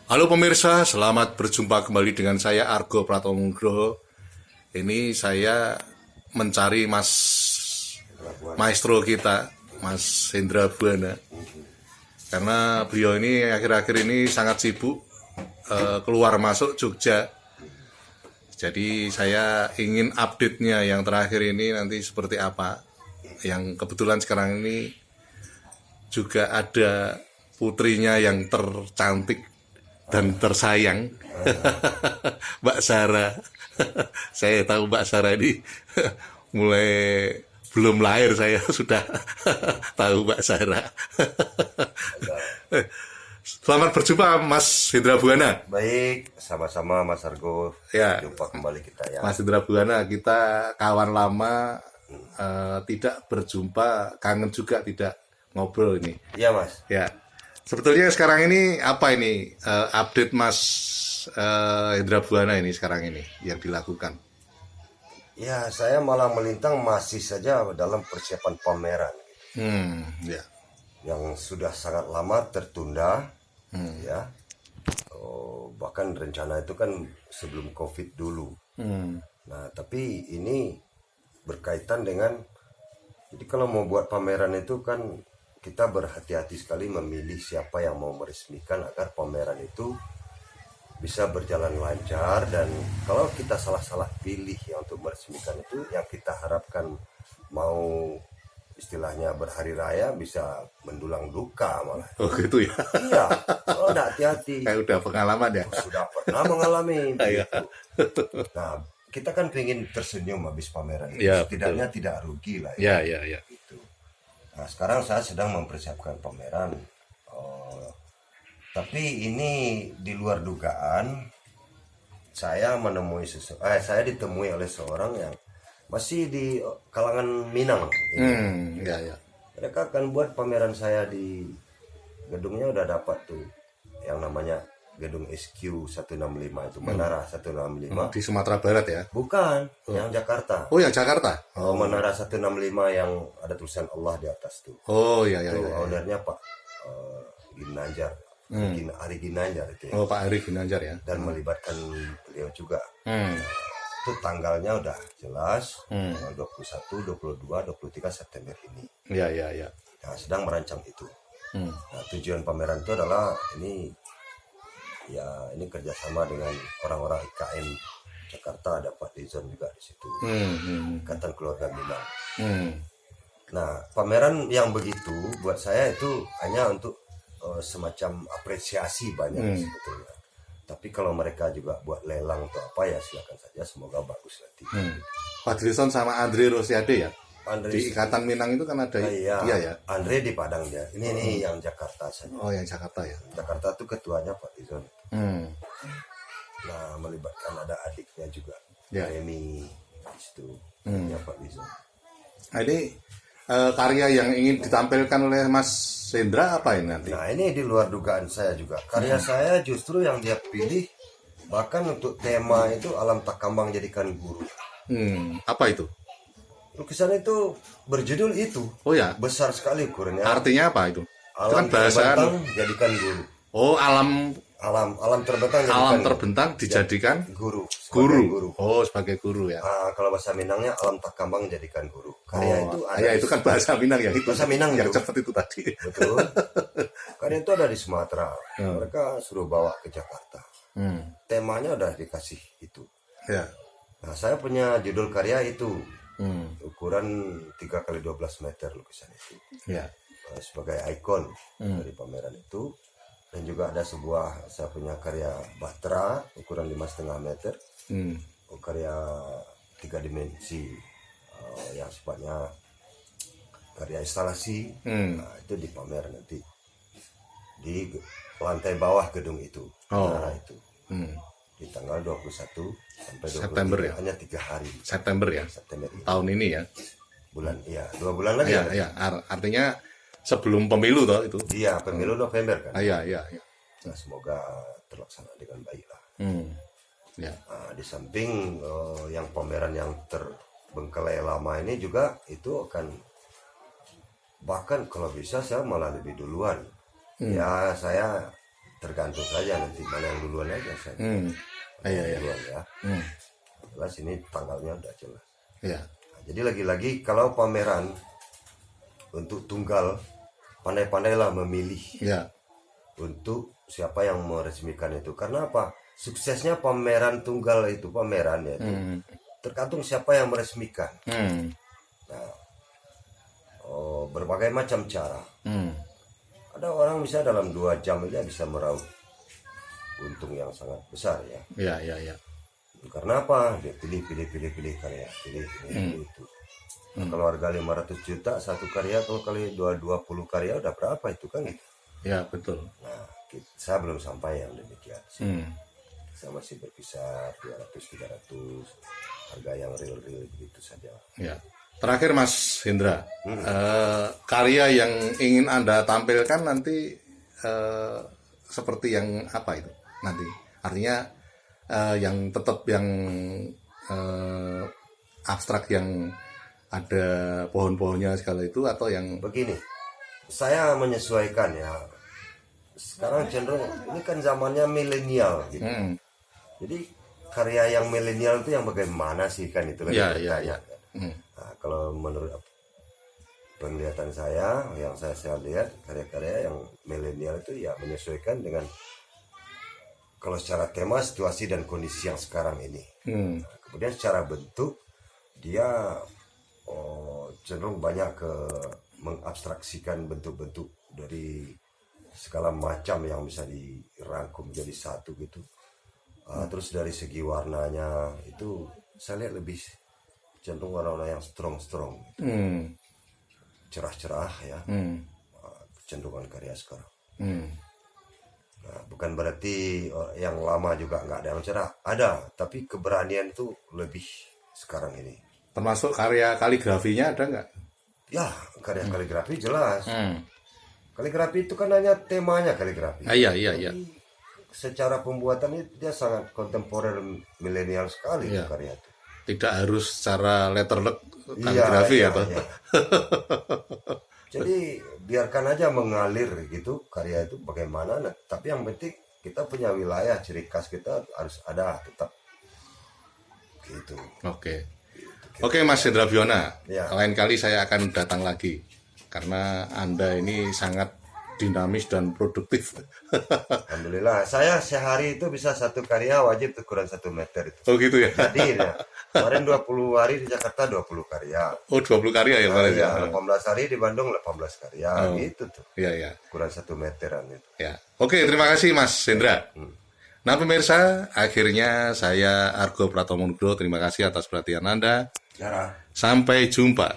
Halo pemirsa, selamat berjumpa kembali dengan saya Argo Pratomo Nugroho. Ini saya mencari maestro kita, Mas Hendra Buana. Karena beliau ini akhir-akhir ini sangat sibuk keluar masuk Jogja. Jadi saya ingin update-nya yang terakhir ini nanti seperti apa. Yang kebetulan sekarang ini juga ada putrinya yang tercantik dan tersayang, Mbak Sarah. Saya tahu Mbak Sarah ini mulai belum lahir saya sudah tahu Mbak Sarah. Selamat berjumpa Mas Hendra Buana. Baik, sama-sama Mas Argo. Ya, Jumpa kembali kita ya. Mas Hendra Buana, kita kawan lama, tidak berjumpa, kangen juga tidak ngobrol ini. Iya Mas. Ya, sebetulnya sekarang ini apa ini update Mas Hendra Buana ini sekarang ini yang dilakukan? Ya, saya malah melintang masih saja dalam persiapan pameran Ya. yang sudah sangat lama tertunda, ya. Bahkan rencana itu kan sebelum COVID dulu. Nah, tapi ini berkaitan dengan, jadi kalau mau buat pameran itu kan kita berhati-hati sekali memilih siapa yang mau meresmikan agar pameran itu bisa berjalan lancar. Dan kalau kita salah-salah pilih yang untuk meresmikan itu, yang kita harapkan mau istilahnya berhari raya bisa mendulang duka malah. Oh gitu ya. Iya, kalau tidak hati-hati. Kayak udah pengalaman ya. Sudah pernah mengalami Iya. begitu. Nah, kita kan pengen tersenyum habis pameran itu. Ya, Setidaknya tidak rugi lah Ya, ya, ya. gitu. Nah, sekarang saya sedang mempersiapkan pameran. Tapi ini di luar dugaan. Saya ditemui oleh seorang yang masih di kalangan Minang. Ya, ya. Mereka akan buat pameran saya di gedungnya, udah dapat tuh yang namanya gedung SQ 165 itu, Menara 165. Di Sumatera Barat ya. Bukan, yang Jakarta. Oh, yang Jakarta. Menara 165 yang ada tulisan Allah di atas tuh. Oh, ya, ya, Itu ya. ownernya Pak Ginanjar. Ari Ginanjar itu ya. Oh, Pak Ari Ginanjar ya. Dan melibatkan beliau juga. Hmm. Itu tanggalnya udah jelas, tanggal 21, 22, 23 September ini. Ya, ya, ya. Nah, sedang merancang itu. Nah, tujuan pameran itu adalah ini kerjasama dengan orang-orang IKN Jakarta, ada Pak Dizon juga di situ, Ikatan Keluarga Minang. Nah, pameran yang begitu buat saya itu hanya untuk semacam apresiasi banyak sebetulnya. Tapi kalau mereka juga buat lelang atau apa ya silakan saja, semoga bagus nanti. Pak Drizon sama Andre Rosiade ya. Andre Di Ikatan Minang itu kan ada iya, dia ya. Andre di Padang dia. Ini yang Jakarta saja. Oh, yang Jakarta ya. Jakarta tuh ketuanya Pak Dizon. Nah, melibatkan ada adiknya juga, Ya. Remy di situ, ya Pak Dizon. Nah, ini karya yang ingin ditampilkan oleh Mas Hendra apa ini nanti? Nah, ini di luar dugaan saya juga. Karya saya justru yang dia pilih, bahkan untuk tema itu alam tak kambang jadikan guru. Apa itu? Lukisan itu berjudul itu. Oh ya. Besar sekali ukurannya. Artinya apa itu? Itu kan Alam bahasa. terbentang jadikan guru. Oh, alam terbentang dijadikan guru. guru. Oh, sebagai guru ya. Kalau bahasa Minangnya alam tak kambang jadikan guru. Karya itu ada. Ya itu kan bahasa Minang ya. Itu Bahasa Minang yang itu. cepat itu tadi. Betul. Karya itu ada di Sumatera. Mereka suruh bawa ke Jakarta. Temanya udah dikasih itu. Ya. Nah, saya punya judul karya itu. Ukuran 3x12 meter lukisan itu. Ya. Sebagai ikon dari pameran itu. Dan juga ada saya punya karya Batra ukuran 5,5 meter. Karya 3 dimensi yang sifatnya karya instalasi. Nah, itu dipamer nanti di lantai bawah gedung itu. Nah, itu di tanggal 21 sampai 23 September ya? Hanya 3 hari September ya. September ini. Tahun ini ya. Bulan, iya 2 bulan lagi. Ya. Artinya sebelum pemilu toh itu. Iya, pemilu November kan. Iya. Nah, semoga terlaksana dengan baik lah. Ya. Nah, di samping yang pameran yang terbengkalai lama ini juga itu akan, bahkan kalau bisa saya malah lebih duluan. Ya, saya tergantung saja nanti mana yang duluan aja saya. Iya, iya. Duluan ya. Jelas ini tanggalnya udah jelas. Iya. Nah, jadi lagi-lagi kalau pameran untuk tunggal, pandai-pandailah memilih Iya. untuk siapa yang meresmikan itu. Karena apa? Suksesnya pameran tunggal itu, pameran ya itu tergantung siapa yang meresmikan. Nah, berbagai macam cara. Ada orang bisa dalam 2 jam aja bisa meraup untung yang sangat besar ya. Iya, iya, iya. Karena apa? Dia pilih karya, pilih itu. Nah, kalau harga 500 juta satu karya, kalau kali 20 karya udah berapa itu kan gitu. Iya, betul. Nah, saya belum sampai yang demikian. Saya masih berkisar 200-300, harga yang real begitu saja. Ya. Terakhir Mas Hendra, karya yang ingin Anda tampilkan nanti seperti yang apa itu nanti? Artinya yang tetap yang abstrak yang ada pohon-pohonnya segala itu, atau yang Begini, saya menyesuaikan ya. Sekarang cenderung ini kan zamannya milenial gitu. Jadi karya yang milenial itu yang bagaimana sih kan itu kan Iya, yang iya, bertanya. iya. Nah, kalau menurut penglihatan saya, yang saya lihat karya-karya yang milenial itu ya menyesuaikan dengan kalau secara tema, situasi dan kondisi yang sekarang ini. Nah, kemudian secara bentuk dia cenderung banyak ke mengabstraksikan bentuk-bentuk dari segala macam yang bisa dirangkum jadi satu gitu. Terus dari segi warnanya itu saya lihat lebih cenderung warna-warna yang strong cerah-cerah ya. Kecenderungan karya sekarang. Nah, bukan berarti yang lama juga nggak ada yang cerah, ada, tapi keberanian itu lebih sekarang ini. termasuk karya kaligrafinya ada nggak? Ya, karya kaligrafi jelas. Kaligrafi itu kan hanya temanya kaligrafi. Iya, iya, iya. Secara pembuatan itu dia sangat kontemporer, milenial sekali Iya. karya itu. Tidak harus secara letterlek kaligrafi ya, toh? iya. Jadi biarkan aja mengalir gitu karya itu bagaimana. Nah, tapi yang penting kita punya wilayah, ciri khas kita harus ada tetap gitu. Oke. Oke Mas Hendra Biona, Ya. lain kali saya akan datang lagi karena Anda ini sangat dinamis dan produktif. Alhamdulillah, saya sehari itu bisa satu karya wajib ukuran 1 meter itu. Oh gitu ya? Jadi ya, kemarin 20 hari di Jakarta 20 karya. Oh 20 karya ya kemarin ya? Ya, 18 hari di Bandung 18 karya gitu tuh. Iya, iya. Ukuran 1 meteran itu. Ya. Oke, terima kasih Mas Hendra. Nah pemirsa, akhirnya saya Argo Pratomo Nugroho, terima kasih atas perhatian Anda. Ya. Sampai jumpa.